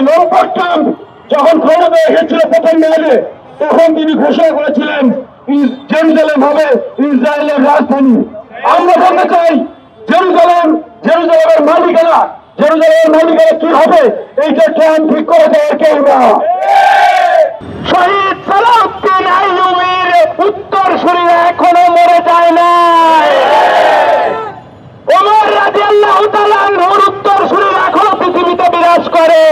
লম্পট ট্রাম্প যখন ক্ষমতা এসেছিল প্রথম মেয়াদে, তখন তিনি ঘোষণা করেছিলেন জেরুজালেম হবে ইসরায়েলের রাজধানী। আমরা বলতে চাই জেরুজালেমের মালিকানা কি হবে, এইটা ট্রাম্প ঠিক করে দেওয়ার কেউ না। শহীদ সালাউদ্দিন আইয়ুবীর উত্তরসূরিরা এখনো মরে যায় না। ওমর রাদিয়াল্লাহু তাআলা আনহুর উত্তরসূরিরা এখনো পৃথিবীতে বিরাজ করে।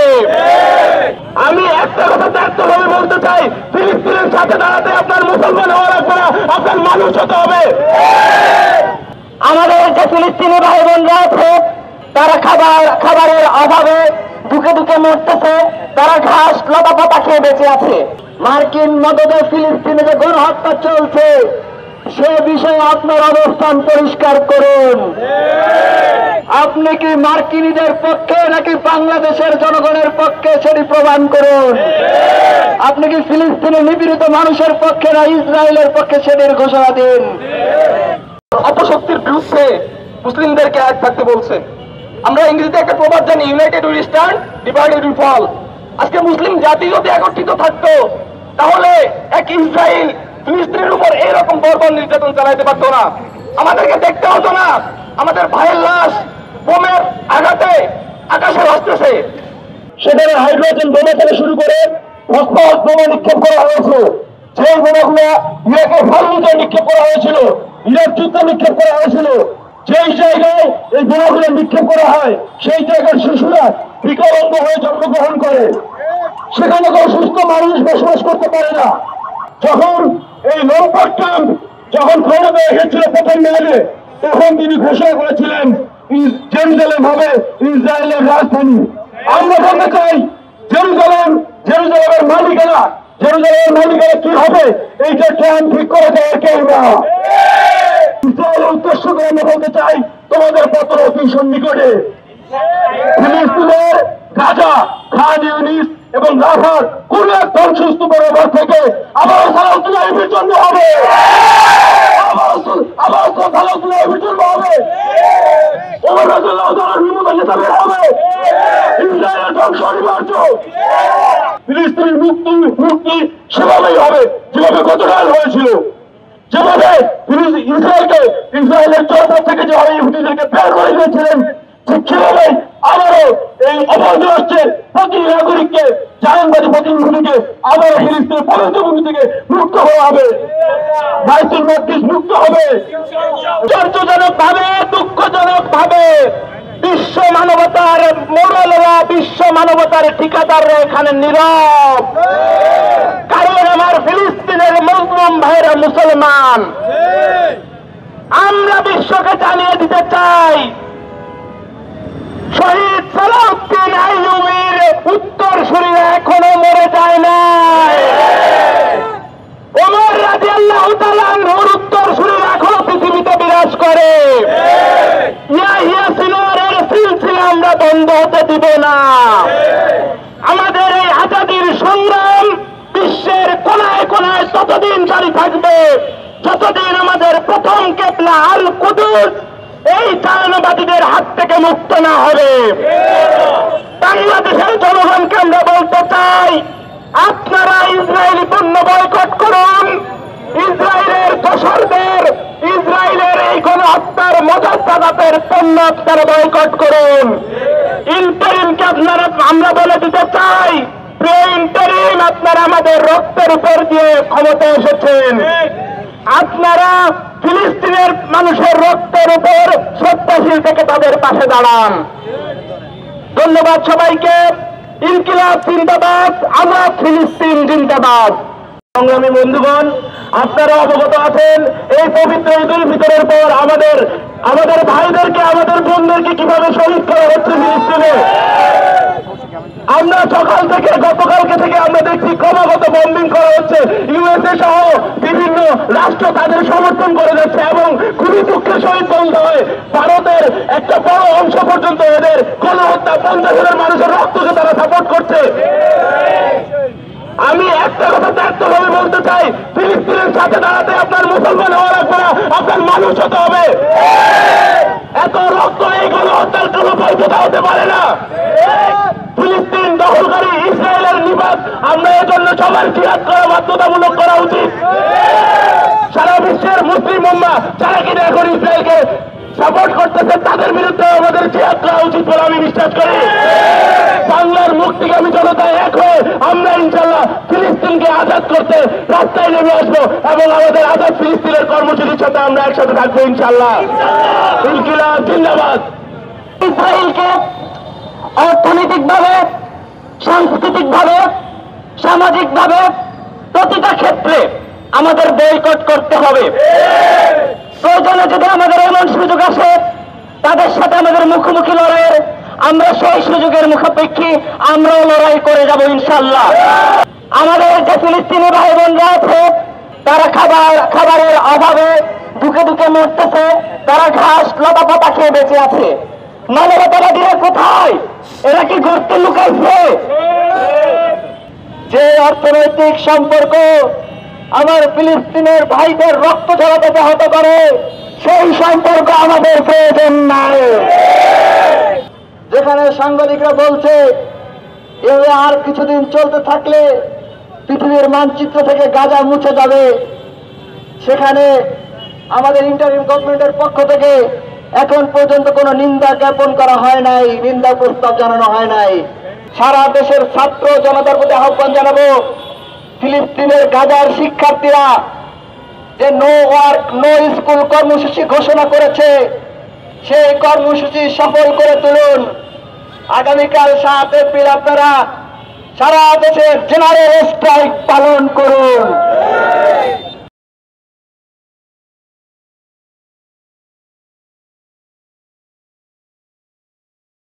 আমি একটা কথা ব্যর্থভাবে বলতে চাই, ফিলিস্তিনের সাথে দাঁড়াতে আপনার মুসলমান হওয়া লাগবে না, আপনার মানুষ হতে হবে। আমাদের যে ফিলিস্তিনি ভাই বোনরা আছে, তারা খাবারের অভাবে দুঃখে দুঃখে মরতেছে, তারা ঘাস লতা পাতা খেয়ে বেঁচে আছে। মার্কিন মদদে ফিলিস্তিনে যে গণহত্যা চলছে, সে বিষয়ে আপনার অবস্থান পরিষ্কার করুন। আপনি কি মার্কিনীদের পক্ষে নাকি বাংলাদেশের জনগণের পক্ষে, সেটি প্রমাণ করুন। আপনি কি ফিলিস্তিনে নিপীড়িত মানুষের পক্ষে না ইসরায়েলের পক্ষে, সেটির ঘোষণা দিন। অপশক্তির বিরুদ্ধে মুসলিমদেরকে এক থাকতে বলছে। আমরা ইংরেজিতে একটা প্রবাদ জানি, united will stand, divided will fall. আজকে মুসলিম জাতি যদি একত্রিত থাকতো, তাহলে এক ইসরায়েল ফিলিস্তিনের উপর এইরকম বর্বর নির্যাতন চালাইতে পারতো না। আমাদেরকে দেখতে হতো না আমাদের ভাইয়ের লাশ বোমের আঘাতে আকাশে ভাসতেছে। সেখানে হাইড্রোজেন বোমা থেকে শুরু করে ফসফরাস বোমা নিক্ষেপ করা হয়েছে। সেই বোমাগুলো ইরাকে ফালুজায় নিক্ষেপ করা হয়েছিল, ইরাক যুদ্ধে নিক্ষেপ করা হয়েছিল। যেই জায়গায় এই বোমাগুলো নিক্ষেপ করা হয়, সেই জায়গার শিশুরা বিকলাঙ্গ হয়ে জন্মগ্রহণ করে। সেখানে কোনো সুস্থ মানুষ বসবাস করতে পারে না। যখন এই লম্পট ট্রাম্প যখন ক্ষমতা এসেছিল প্রথম মেয়াদে, তখন তিনি ঘোষণা করেছিলেন জেরুজালেম হবে ইসরায়েলের রাজধানী। আমরা বলতে চাই জেরুজালেমের মালিকানা কি হবে, এইটা ট্রাম্প ঠিক করে দেওয়ার কেউ না। ইসরায়েলের উদ্দেশ্য করে আমরা বলতে চাই, তোমাদের পত্র অতি সন্নিকটে। ফিলিস্তিনের গাজা, খান ইউনিস এবং রাফার কোন এক ধ্বংসস্তূপের ওপর থেকে আবার সালাউদ্দিন আইয়ুবীর জন্ম হবে, আবার সালাউদ্দিন আইয়ুবীর জন্ম হবে, ওমর রাদিয়াল্লাহু তাআলার বিমুখে যাবে হবে। ইসরায়েলের ধ্বংস অনিবার্য। ফিলিস্তিনের মুক্তি সেভাবেই হবে যেভাবে গতকাল হয়েছিল, যেভাবে ইসরায়েলের চরপথ থেকে যেভাবে ইহুদিদেরকে বের করে দিয়েছিলেন, ঠিক সেভাবে আবারও এই অবৈধ রাষ্ট্রের প্রতি নাগরিককে, জায়নবাদী প্রতিনিধিকে আবারও ফিলিস্তিনের পবিত্রভূমি থেকে মুক্ত হওয়া হবে, বাইতুল মাকদিস মুক্ত হবে। আশ্চর্যজনক ভাবে, দুঃখজনক ভাবে বিশ্ব মানবতার মোড়লেরা, বিশ্ব মানবতার ঠিকাদাররা এখানে নীরব। কারণ আমার ফিলিস্তিনের মুসলিম ভাইরা মুসলমান। আমরা বিশ্বকে জানিয়ে দিতে চাই, শহীদ সালাউদ্দিন আইয়ুবীর উত্তরসূরিরা এখনো মরে যায় না। ওমর রাদিয়াল্লাহু তাআলা আনহুর উত্তরসূরিরা এখনো পৃথিবীতে বিরাজ করে। ইয়াহিয়া সিনওয়ারের সিলসিলা আমরা বন্ধ হতে দিব না। আমাদের এই আজাদির সংগ্রাম বিশ্বের কোনায় কোনায় ততদিন জারি থাকবে, যতদিন আমাদের প্রথম কেবলা আল কুদুস এই জায়নবাদীদের হাত থেকে মুক্ত না হবে। বাংলাদেশের জনগণকে আমরা বলতে চাই, আপনারা ইসরায়েলি পণ্য বয়কট করুন। ইসরায়েলের দোসরদের, ইসরায়েলের এই গণহত্যার মজাদাতের পণ্য আপনারা বয়কট করুন। ইন্টারিমকে আপনারা, আমরা বলে দিতে চাই, প্রিয় ইন্টারিম, আপনারা আমাদের রক্তের উপর দিয়ে ক্ষমতা এসেছেন। আপনারা ফিলিস্তিনের মানুষের রক্তের উপর শ্রদ্ধাশীল থেকে তাদের পাশে দাঁড়ান। ধন্যবাদ সবাইকে। ইনকিলাব জিন্দাবাদ, আজাদ ফিলিস্তিন জিন্দাবাদ। সংগ্রামী বন্ধুগণ, আপনারা অবগত আছেন এই পবিত্র ঈদুল ফিতরের পর আমাদের ভাইদেরকে, আমাদের বোনদেরকে কিভাবে শহীদ করা হচ্ছে ফিলিস্তিনে। আমরা সকাল থেকে, গতকালকে থেকে আমরা দেখছি ক্রমাগত বম্বিং করা হচ্ছে। ইউএসএ সহ বিভিন্ন রাষ্ট্র তাদের সমর্থন করে যাচ্ছে এবং খুবই দুঃখের সহিত বলতে হয়, ভারতের একটা বড় অংশ পর্যন্ত এদের গণহত্যা, 50,000 মানুষের রক্তকে তারা সাপোর্ট করছে। আমি একটা কথা ব্যর্থভাবে বলতে চাই, ফিলিস্তিনের সাথে দাঁড়াতে আপনার মুসলমান হওয়া লাগবে না, আপনার মানুষ হতে হবে। এত রক্ত এই গণহত্যার কোনো বৈধতা হতে পারে না। ফিলিস্তিন দখলকারী জিহাদ, আমরা এজন্য সবার জিহাদ করা বাধ্যতামূলক করা উচিত। সারা বিশ্বের মুসলিম উম্মাহ যারা কিনা এখন ইসরায়েলকে সাপোর্ট করতেছে তাদের বিরুদ্ধে আমাদের জিহাদ করা উচিত বলে আমি বিশ্বাস করি। বাংলার মুক্তিগামী জনতা এক হয়ে আমরা ইনশাল্লাহ ফিলিস্তিনকে আজাদ করতে রাস্তায় নেমে আসবো এবং আমাদের আজাদ ফিলিস্তিনের কর্মসূচির সাথে আমরা একসাথে থাকবো ইনশাল্লাহ। ইনকিলাব জিন্দাবাদ। ইসরায়েলকে অর্থনৈতিকভাবে, সাংস্কৃতিকভাবে, সামাজিকভাবে প্রতিটা ক্ষেত্রে আমাদের বয়কট করতে হবে। প্রয়োজনে যদি আমাদের এমন সুযোগ আসে তাদের সাথে আমাদের মুখোমুখি লড়াইয়ের, আমরা সেই সুযোগের মুখাপেক্ষী আমরাও লড়াই করে যাব ইনশাল্লাহ। আমাদের যে ফিলিস্তিনি ভাই বোনরা আছে তারা খাবারের অভাবে দুকে দুকে মরতেছে, তারা ঘাস লতা পাতা খেয়ে বেঁচে আছে। মানবতাবাদীরা কোথায়? এরা কি গর্তে লুকাইছে? যে অর্থনৈতিক সম্পর্ক আমার ফিলিস্তিনের ভাইদের রক্ত ঝরাতে ব্যাহত করে সেই সম্পর্ক আমাদের প্রয়োজন নাই। যেখানে সাংবাদিকরা বলছে এভাবে আর কিছুদিন চলতে থাকলে পৃথিবীর মানচিত্র থেকে গাজা মুছে যাবে, সেখানে আমাদের ইন্টারিম গভর্নমেন্টের পক্ষ থেকে এখন পর্যন্ত কোনো নিন্দা জ্ঞাপন করা হয় নাই, নিন্দা প্রস্তাব জানানো হয় নাই। সারা দেশের ছাত্র জনতার প্রতি আহ্বান জানাবো, ফিলিস্তিনের গাজার শিক্ষার্থীরা যে নো ওয়ার্ক নো স্কুল কর্মসূচি ঘোষণা করেছে সেই কর্মসূচি সফল করে তুলুন। আগামীকাল 7 এপ্রিল আপনারা সারা দেশের জেনারেল স্ট্রাইক পালন করুন।